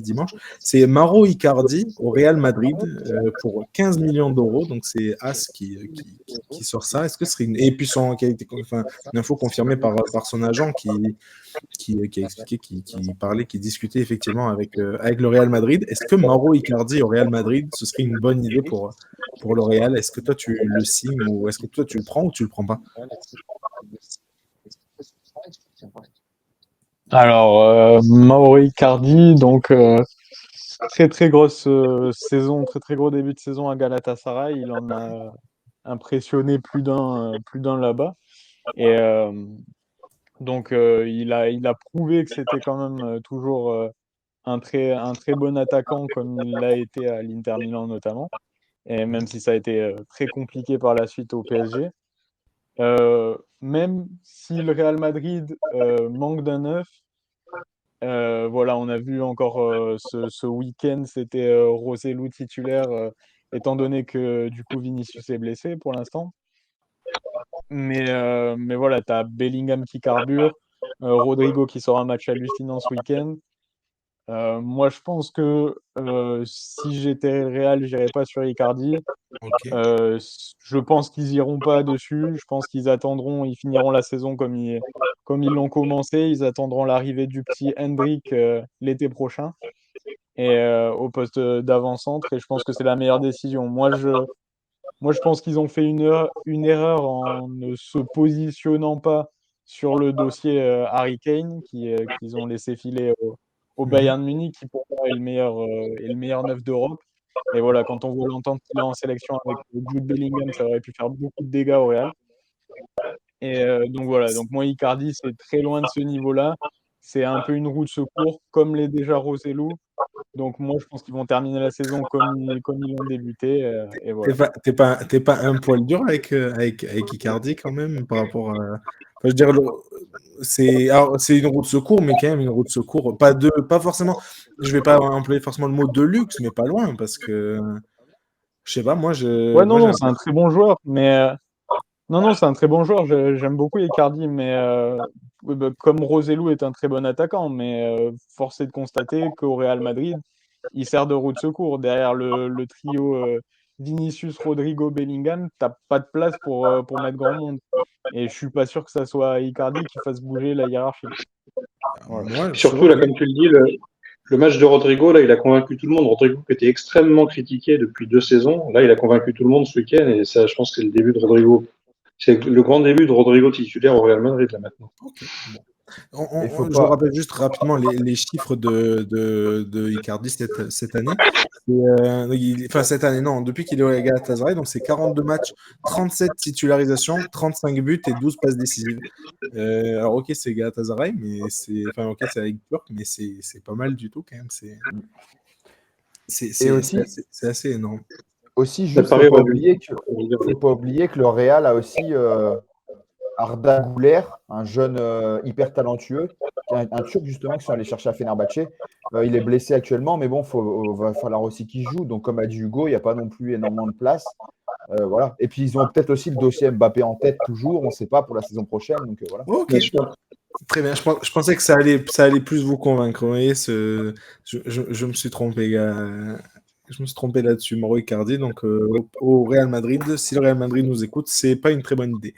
dimanche. C'est Mauro Icardi au Real Madrid pour 15 millions d'euros. Donc, c'est As qui sort ça. Est-ce que ce serait une. Et puis, une info confirmée par son agent qui a expliqué, qui parlait, qui discutait effectivement avec le Real Madrid. Est-ce que Mauro Icardi au Real Madrid, ce serait une bonne idée pour le Real? Est-ce que toi, tu le signes ou est-ce que toi, tu le prends ou tu le prends pas? Alors, Mauro Icardi, donc très très grosse saison, très très gros début de saison à Galatasaray. Il en a impressionné plus d'un là-bas. Et donc il a prouvé que c'était quand même toujours un très bon attaquant comme il l'a été à l'Inter Milan notamment. Et même si ça a été très compliqué par la suite au PSG. Même si le Real Madrid manque d'un neuf, voilà, on a vu encore ce week-end, c'était Roselu titulaire, étant donné que du coup Vinicius est blessé pour l'instant. Mais voilà, tu as Bellingham qui carbure, Rodrigo qui sort un match hallucinant ce week-end. Moi, je pense que si j'étais Real, j'irais pas sur Icardi. Ok. Je pense qu'ils iront pas dessus. Je pense qu'ils attendront, ils finiront la saison comme ils l'ont commencé. Ils attendront l'arrivée du petit Hendrik l'été prochain et au poste d'avant-centre. Et je pense que c'est la meilleure décision. Moi, je pense qu'ils ont fait une erreur en ne se positionnant pas sur le dossier Harry Kane, qu'ils ont laissé filer au Bayern Munich, qui pour moi est le meilleur neuf d'Europe. Et voilà, quand on voit l'entente qu'il a en sélection avec Jude Bellingham, ça aurait pu faire beaucoup de dégâts au Real. Et donc voilà, donc moi, Icardi, c'est très loin de ce niveau-là. C'est un peu une roue de secours, comme l'est déjà Roselu. Donc moi, je pense qu'ils vont terminer la saison comme ils l'ont débuté. Et voilà. T'es pas un poil dur avec Icardi quand même par rapport à. Enfin, je veux dire, c'est une roue de secours, mais quand même une roue de secours. Pas forcément. Je vais pas employer forcément le mot de luxe, mais pas loin, parce que je sais pas, Ouais, non, moi non, j'aime. c'est un très bon joueur, mais non, non, c'est un très bon joueur. J'aime beaucoup Icardi, mais oui, bah, comme Roselu est un très bon attaquant, mais force est de constater qu'au Real Madrid, il sert de roue de secours. Derrière le trio Vinicius, Rodrigo, Bellingham, t'as pas de place pour mettre grand monde. Et je suis pas sûr que ça soit Icardi qui fasse bouger la hiérarchie. Voilà. Moi, Surtout, ok. là, comme tu le dis, le match de Rodrigo, là, il a convaincu tout le monde. Rodrigo qui était extrêmement critiqué depuis 2 saisons. Là, il a convaincu tout le monde ce week-end. Et ça, je pense que c'est le début de Rodrigo. C'est le grand début de Rodrigo titulaire au Real Madrid, là, maintenant. Ok, bon. Il faut Je pas. rappelle juste rapidement les chiffres de Icardi cette année. Enfin, cette année, non, depuis qu'il est au Galatasaray, donc c'est 42 matchs, 37 titularisations, 35 buts et 12 passes décisives. Alors, ok, c'est Galatasaray, mais ok, c'est avec Turc, mais c'est pas mal du tout quand même. Et aussi, C'est assez énorme. Ça juste, paraît régulier. faut pas oublier que le Real a aussi Arda Güler, un jeune hyper talentueux, un Turc justement qui sont allés chercher à Fenerbahçe. Il est blessé actuellement, mais bon, va falloir aussi qu'il joue. Donc, comme a dit Hugo, il n'y a pas non plus énormément de place. Voilà. Et puis, ils ont peut-être aussi le dossier Mbappé en tête toujours. On ne sait pas pour la saison prochaine. Donc, voilà. Ok, très bien. Je pensais que ça allait plus vous convaincre. Vous voyez, je me suis trompé, gars. Je me suis trompé là-dessus, Mauro Icardi. Donc, au Real Madrid, si le Real Madrid nous écoute, c'est pas une très bonne idée.